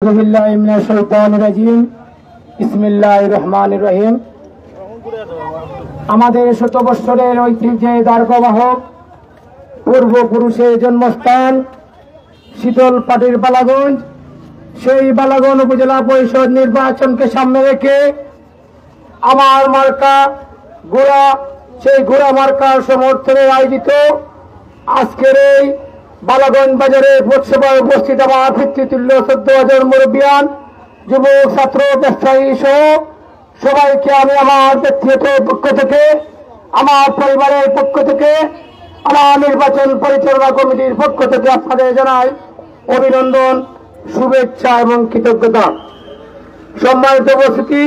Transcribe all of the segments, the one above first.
আউযু বিল্লাহি মিনাশ শাইতানির রাজিম। বিসমিল্লাহির রহমানির রহিম। আমাদের শত বৎসরের ঐতিহ্যের দ্বারকবাহক পূর্বপুরুষের জন্মস্থান শীতল পাটির বালাগঞ্জ, সেই বালাগঞ্জ উপজেলা পরিষদ নির্বাচনকে সামনে রেখে আমার মার্কা গোড়া, সেই গোড়া মার্কার সমর্থনে আয়োজিত আজকের এই বালাগঞ্জ বাজারে ভোটসভায় উপস্থিত আমার পিতৃতুল্য ১৪,০০০ মুরব্বিয়ান, যুবক, ছাত্র, ব্যবসায়ী সহ সবাইকে আমি আমার ব্যক্তিগত পক্ষ থেকে, আমার পরিবারের পক্ষ থেকে, আমার নির্বাচন পরিচালনা কমিটির পক্ষ থেকে আপনাদের জানাই অভিনন্দন, শুভেচ্ছা এবং কৃতজ্ঞতা। সম্মানিত উপস্থিতি,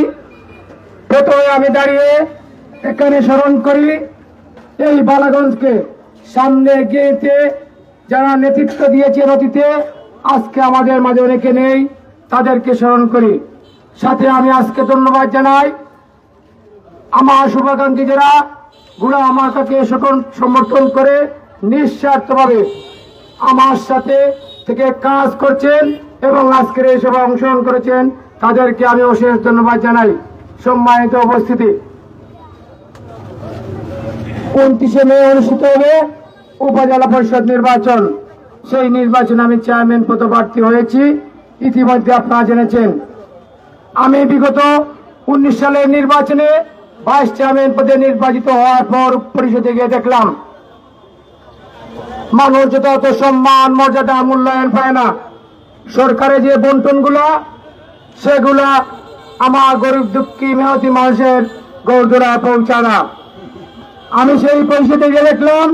প্রথমে আমি দাঁড়িয়ে এখানে স্মরণ করি এই বালাগঞ্জকে সামনে গিয়েতে যারা নেতৃত্ব দিয়েছেন অতীতে, আজকে আমাদের মাঝে অনেকে নেই, তাদেরকে স্মরণ করি। সাথে আমি আজকে ধন্যবাদ জানাই আমার শুভাকাঙ্ক্ষী যারা গুড়া আমাকে সমর্থন করে নিঃস্বার্থভাবে আমার সাথে থেকে কাজ করছেন এবং আজকের এই সভায় অংশগ্রহণ করেছেন, তাদেরকে আমি অশেষ ধন্যবাদ জানাই। সম্মানিত উপস্থিতি, ২৯শে মে অনুষ্ঠিত হবে উপজেলা পরিষদ নির্বাচন। সেই নির্বাচনে আমি চেয়ারম্যান পদপ্রার্থী হয়েছি, ইতিমধ্যে আপনারা জেনেছেন। আমি বিগত ১৯ সালের নির্বাচনে ভাইস চেয়ারম্যান পদে নির্বাচিত হওয়ার পর পরিষদে গিয়ে দেখলাম মানুষ যথাযথ সম্মান, মর্যাদা, মূল্যায়ন পায় না। সরকারের যে বন্টনগুলা, সেগুলা আমার গরিব দুঃখী মেহনতি মানুষের গৌরদোড়া পৌঁছায় না। আমি সেই পরিষদে গিয়ে দেখলাম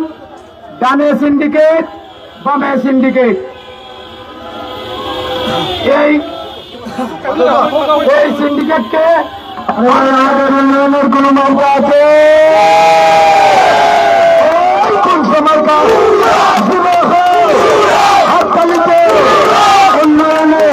ডানে সিন্ডিকেট, বামে সিন্ডিকেট। এই সিন্ডিকেটকে উন্নয়নের কোন নৌকা আছে? কোন সময় হাততালিতে উন্নয়নে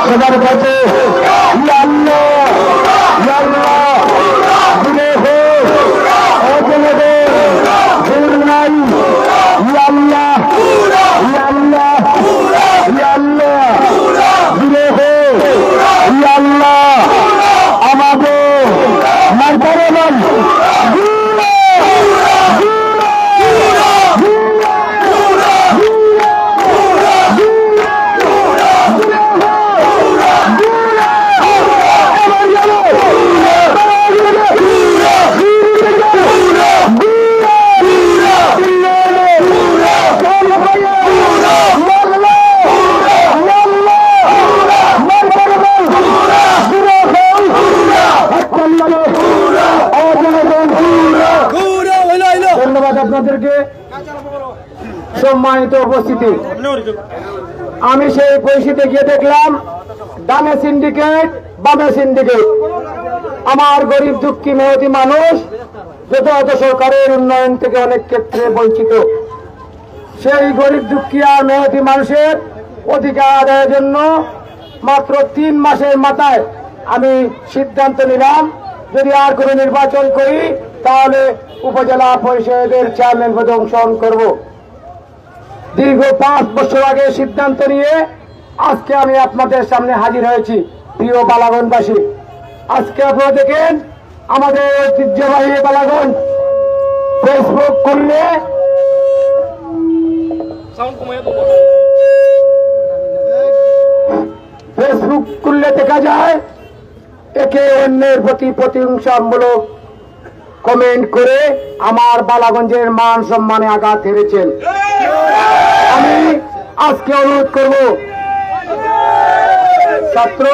সবার কাছে আপনাদেরকে। সম্মানিত উপস্থিতি, আমি সেই পরিস্থিতিতে গিয়ে দেখলাম ডানে সিন্ডিকেট, বামে সিন্ডিকেট। আমার গরিব দুঃখী মেহনতি মানুষ যথাযথ সরকারের উন্নয়ন থেকে অনেক ক্ষেত্রে বঞ্চিত। সেই গরিব দুঃখী আর মেহনতি মানুষের অধিকার আদায়ের জন্য মাত্র ৩ মাসের মাথায় আমি সিদ্ধান্ত নিলাম, যদি আর কোনো নির্বাচন করি তাহলে উপজেলা পরিষদের চেয়ারম্যান পদে অংশগ্রহণ করব। দীর্ঘ ৫ বছর আগে সিদ্ধান্ত নিয়ে আজকে আমি আপনাদের সামনে হাজির হয়েছি। প্রিয় বালাগঞ্জবাসী, আজকে আপনারা দেখেন আমাদের ঐতিহ্যবাহী বালাগঞ্জ ফেসবুক খুললে দেখা যায় একে অন্যের প্রতি প্রতিহিংসামূলক কমেন্ট করে আমার বালাগঞ্জের মান সম্মানে আঘাত হেরেছেন। আমি আজকে অনুরোধ করব ছাত্র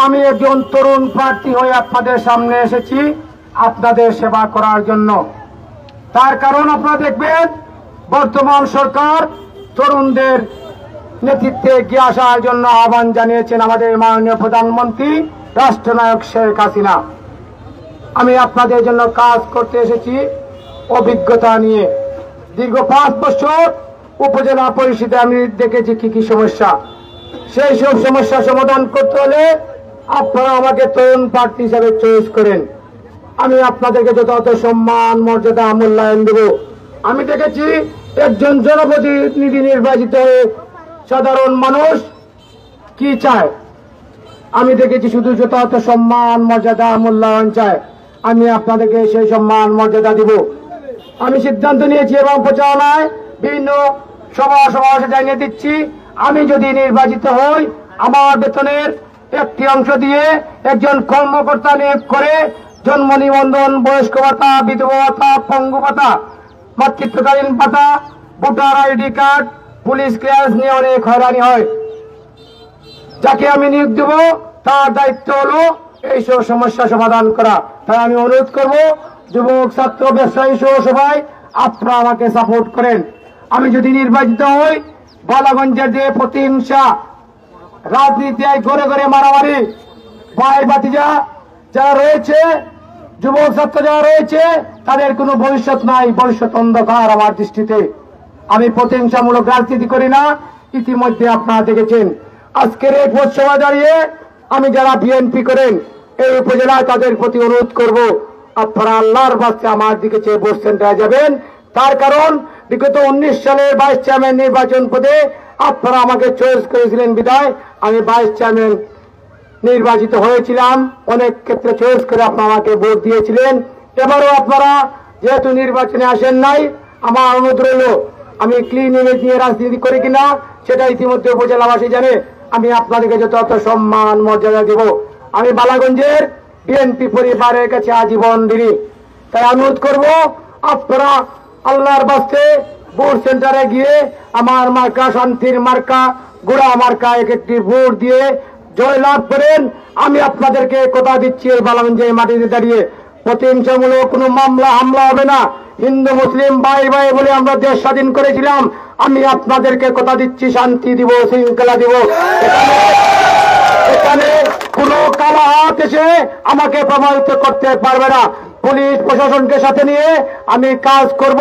আমি একজন তরুণ প্রার্থী হয়ে আপনাদের সামনে এসেছি আপনাদের সেবা করার জন্য। তার কারণ আপনারা দেখবেন বর্তমান সরকার তরুণদের নেতৃত্বে এগিয়ে আসার জন্য আহ্বান জানিয়েছেন আমাদের মাননীয় প্রধানমন্ত্রী রাষ্ট্রনায়ক শেখ হাসিনা। আমি আপনাদের জন্য কাজ করতে এসেছি অভিজ্ঞতা নিয়ে। দীর্ঘ 5 বছর উপজেলা পরিষদে আমি দেখেছি কি কি সমস্যা, সেই সব সমস্যা সমাধান করতে হলে আপনারা আমাকে তরুণ প্রার্থী হিসাবে চয়েস করেন। আমি আপনাদেরকে যথাযথ সম্মান মর্যাদা মূল্যায়ন দেব। আমি দেখেছি একজন জনপ্রতিনিধি নির্বাচিত হয়ে সাধারণ মানুষ কি চায়। আমি দেখেছি শুধু যথাযথ সম্মান মর্যাদা মূল্যায়ন চায়। আমি আপনাদেরকে সেই সম্মান মর্যাদা দিব। আমি সিদ্ধান্ত নিয়েছি এবং প্রচারণায় বিভিন্ন সমাবেশে জানিয়ে দিচ্ছি, আমি যদি নির্বাচিত হই আমার বেতনের একটি অংশ দিয়ে একজন কর্মকর্তা নিয়োগ করে জন্ম নিবন্ধন, বয়স্ক ভাতা, বিধবা ভাতা, পঙ্গু ভাতা, মাতৃত্বকালীন ভাতা, voter ID card, police clearance নিয়ে অনেক হয়রানি হয়। যাকে আমি নিয়োগ দেব তার দায়িত্ব হলো এইসব সমস্যা সমাধান করা। তাই আমি অনুরোধ করব যুবক, ছাত্র, ব্যবসায়ী সহ সবাই আপনারা আমাকে সাপোর্ট করেন। আমি যদি নির্বাচিত হই, বালাগঞ্জের যে প্রতিহিংসা, রাজনীতি, ঘরে ঘরে মারামারি, ভাই ভাতিজা যারা রয়েছে, যুবক ছাত্র যারা রয়েছে, তাদের কোনো ভবিষ্যৎ নাই, ভবিষ্যৎ অন্ধকার আমার দৃষ্টিতে। আমি প্রতিহিংসামূলক রাজনীতি করি না। ইতিমধ্যে আপনারা দেখেছেন আজকের এই পৌরসভা দাঁড়িয়ে আমি যারা বিএনপি করেন এই উপজেলায় তাদের প্রতি অনুরোধ করব, আপনারা আল্লাহর বাস্তে আমার দিকে চেয়ে ভোট সেন্টারে যাবেন। তার কারণ বিগত 19 সালের ভাইস চেয়ারম্যান নির্বাচন পদে আপনারা আমাকে চয়েস করেছিলেন বিধায় আমি ভাইস চেয়ারম্যান নির্বাচিত হয়েছিলাম। অনেক ক্ষেত্রে চয়েস করে আপনারা আমাকে ভোট দিয়েছিলেন। এবারও আপনারা যেহেতু নির্বাচনে আসেন নাই, আমার অনুরোধ রইল, আমি ক্লিন ইমেজ নিয়ে রাজনীতি করি কিনা সেটা ইতিমধ্যে উপজেলাবাসী জানে। আমি আপনাদেরকে যথাযথ সম্মান মর্যাদা দেব। আমি বালাগঞ্জের বিএনপি পরিবারের কাছে আজীবন ঋণী। তাই অনুরোধ করব আপনারা আল্লাহর বাস্তে ভোট সেন্টারে গিয়ে আমার মার্কা, শান্তির মার্কা, গোড়া মার্কা একটি ভোট দিয়ে জয়লাভ করেন। আমি আপনাদেরকে কথা দিচ্ছি, এই বালাগঞ্জের মাটিতে দাঁড়িয়ে প্রতিহিংসামূলক কোনো মামলা হামলা হবে না। হিন্দু মুসলিম ভাই ভাই বলে আমরা দেশ স্বাধীন করেছিলাম। আমি আপনাদেরকে কথা দিচ্ছি, শান্তি দিব, শৃঙ্খলা দিব। এখানে কোনো কালা হাত এসে আমাকে প্রভাবিত করতে পারবে না। পুলিশ প্রশাসনকে সাথে নিয়ে আমি কাজ করব।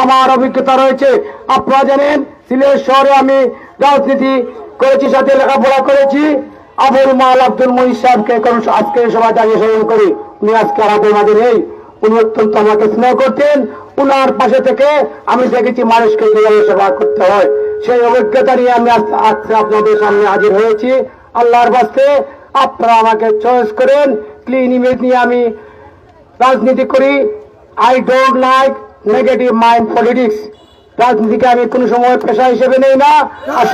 আমার অভিজ্ঞতা রয়েছে। আপনারা জানেন সিলেট শহরে আমি রাজনীতি করেছি, সাথে লেখাপড়া করেছি। আবুল মাল আব্দুল মুহিত সাহেবকে আজকে সবাই দাঁড়িয়ে স্মরণ করি। উনি আজকে আমাদের মাঝে নেই। উনি অত্যন্ত আমাকে স্নেহ করতেন। উনার পাশে থেকে আমি দেখেছি মানুষকে কিভাবে সেবা করতে হয়। সেই অভিজ্ঞতা নিয়ে আমি আজকে আপনাদের সামনে হাজির হয়েছি। আল্লাহর বাস্তে আপনারা আমাকে চয়েস করেন। ক্লিন ইমেজ নিয়ে আমি রাজনীতি করি। I don't like negative mind politics. রাজনীতিকে আমি কোন সময় পেশা হিসেবে নেই না। আর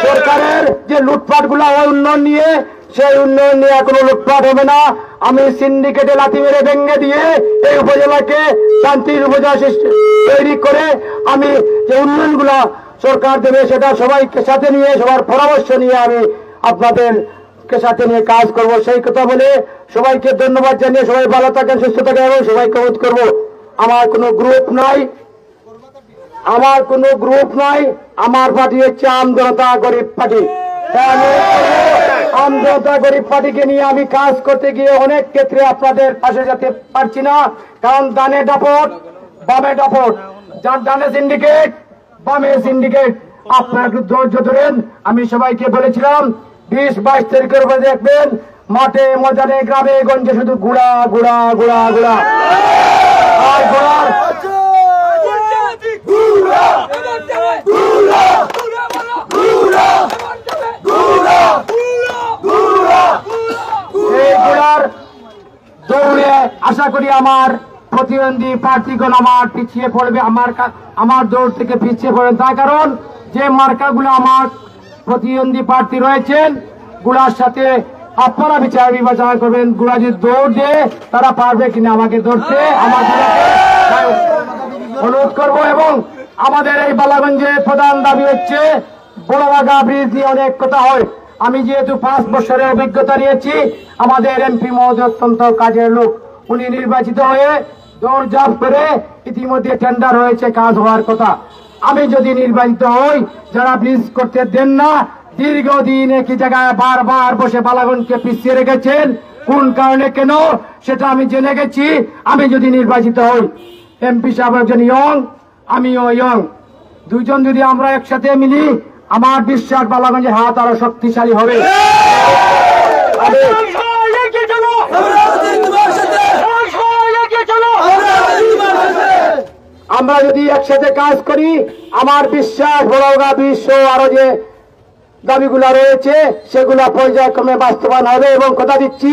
সরকারের যে লুটপাট গুলা হয় উন্নয়ন নিয়ে, সেই উন্নয়ন নিয়ে কোনো লুটপাট হবে না। আমি সিন্ডিকেটে লাথি মেরে ভেঙে দিয়ে এই উপজেলাকে শান্তির উপজেলা তৈরি করে আমি যে উন্নয়ন গুলা সরকার দেবে সেটা সবাইকে সাথে নিয়ে, সবার পরামর্শ নিয়ে আমি আপনাদেরকে সাথে নিয়ে কাজ করব। সেই কথা বলে সবাইকে ধন্যবাদ জানিয়ে সবাই ভালো থাকেন, সুস্থ থাকেন এবং সবাইকে অনুরোধ করবো, আমার কোনো গ্রুপ নাই, আমার পার্টি হচ্ছে আম জনতা গরিব পার্টি। আম জনতা গরিব পার্টিকে নিয়ে আমি কাজ করতে গিয়ে অনেক ক্ষেত্রে আপনাদের পাশে যেতে পারছি না। কারণ ডানে দাপট, বামে দাপট, যার ডানে সিন্ডিকেট, বামে সিন্ডিকেট। আপনারা একটু ধৈর্য ধরেন। আমি সবাইকে বলেছিলাম 20-22 তারিখের উপরে দেখবেন মাঠে ময়দানে গ্রামে গঞ্জে শুধু ঘোড়া ঘোড়া ঘোড়া ঘোড়া আর ঘোড়ার দৌড়ে আশা করি আমার প্রতিদ্বন্দ্বী প্রার্থীগণ আমার পিছিয়ে পড়বে, আমার দৌড় থেকে পিছিয়ে পড়বে। তার কারণ যে মার্কাগুলো আমার প্রতিদ্বন্দ্বী প্রার্থী রয়েছেন গুড়ার সাথে আপনারা বিচার বিবেচনা করবেন। গুড়া যদি দৌড় দিয়ে তারা পারবে কিনা আমাকে ধরতে। আমার অনুরোধ করবো। এবং আমাদের এই বালাগঞ্জের প্রধান দাবি হচ্ছে বড়বাগা ব্রিজ নিয়ে অনেক কথা হয়। আমি যেহেতু 5 বছরের অভিজ্ঞতা নিয়েছি, আমাদের এমপি মহোদয় অত্যন্ত কাজের লোক। উনি নির্বাচিত হয়ে দৌড়ঝাঁপ করে ইতিমধ্যে টেন্ডার হয়েছে, কাজ হওয়ার কথা। আমি যদি নির্বাচিত হই, যারা ব্রিজ করতে দেন না, দীর্ঘদিন একই জায়গায় বারবার বসে বালাগঞ্জকে পিছিয়ে রেখেছেন, কোন কারণে কেন সেটা আমি জেনে গেছি। আমি যদি নির্বাচিত হই, এমপি সাহেব একজন ইয়ং, আমিও ইয়ং, দুইজন যদি আমরা একসাথে মিলি, আমার বিশ্বাস বালাগঞ্জের হাত আরো শক্তিশালী হবে। আমরা যদি একসাথে কাজ করি, আমার বিশ্বাস বড়গা বিশ্ব আরো যে দাবিগুলা রয়েছে সেগুলা পর্যায়ক্রমে বাস্তবায়ন হবে। এবং কথা দিচ্ছি,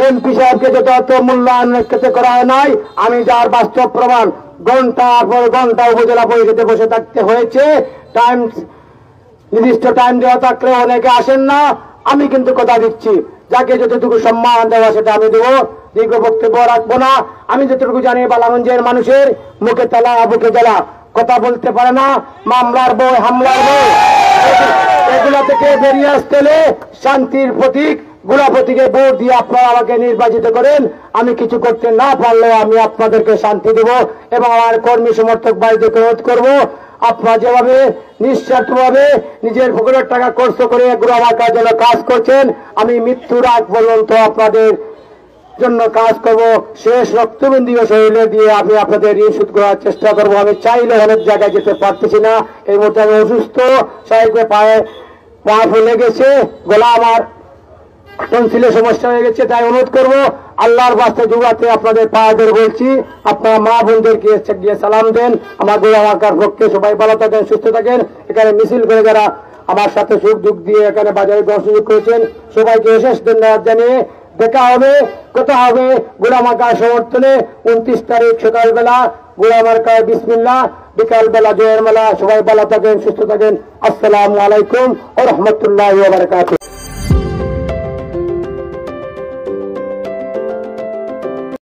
এমপি সাহেবকে যত মূল্যায়ন ক্ষেত্রে করা হয় নাই, আমি যার বাস্তব প্রমাণ, ঘন্টার পর ঘন্টা উপজেলা পরিষদে বসে থাকতে হয়েছে, টাইম নির্দিষ্ট টাইম দেওয়া থাকলে অনেকে আসেন না। আমি কিন্তু কথা দিচ্ছি, যাকে যতটুকু সম্মান দেওয়া সেটা আমি দেবো, দীর্ঘ বক্তব্য রাখবো না। আমি যতটুকু জানি, বালাগঞ্জের মানুষের মুখে তালা বুকে জ্বালা, কথা বলতে পারে না, মামলার বই হামলার বই, এগুলা থেকে বেরিয়ে আসতে হলে শান্তির প্রতীক গোলাপ প্রতীকে ভোট দিয়ে আপনারা আমাকে নির্বাচিত করেন। আমি কিছু করতে না পারলেও আমি আপনাদেরকে শান্তি দেব এবং আমার কর্মী সমর্থক ভাইদেরকে অনুরোধ করবো, আপনারা যেভাবে নিঃস্বার্থভাবে নিজের পকেটের টাকা খরচ করে গোলামাকার জন্য কাজ করছেন, আমি মৃত্যুর আগ পর্যন্ত আপনাদের জন্য কাজ করব। শেষ রক্তবিন্দু শরীরে দিয়ে আমি আপনাদের ঋণ শোধ করার চেষ্টা করবো। আমি চাইলে অনেক জায়গায় যেতে পারতেছি না, এই মুহূর্তে আমি অসুস্থ, সাহেবের পায়ে পা ফুলে গেছে, গলা আমার টনসিলের সমস্যা হয়ে গেছে। তাই অনুরোধ করবো, আল্লাহর বাস্তে জুগাতে আপনাদের পাহাড়ের বলছি, আপনারা মা বোনদেরকে গিয়ে সালাম দেন। আমার গোলামাকার পক্ষে সবাই ভালো থাকেন, সুস্থ থাকেন। এখানে মিছিল করে যারা আমার সাথে সুখ দুঃখ দিয়ে এখানে বাজারে সহযোগ করেছেন, সবাইকে বিশেষ ধন্যবাদ জানিয়ে দেখা হবে, কথা হবে গোলামাকার সমর্থনে 29 তারিখ সকালবেলা গোলামাকার বিসমিল্লাহ, বিকাল বেলা জয়ের মেলা। সবাই ভালো থাকেন, সুস্থ থাকেন। আসসালামু আলাইকুম ওয়া রাহমাতুল্লাহি ওয়া বারাকাতুহু।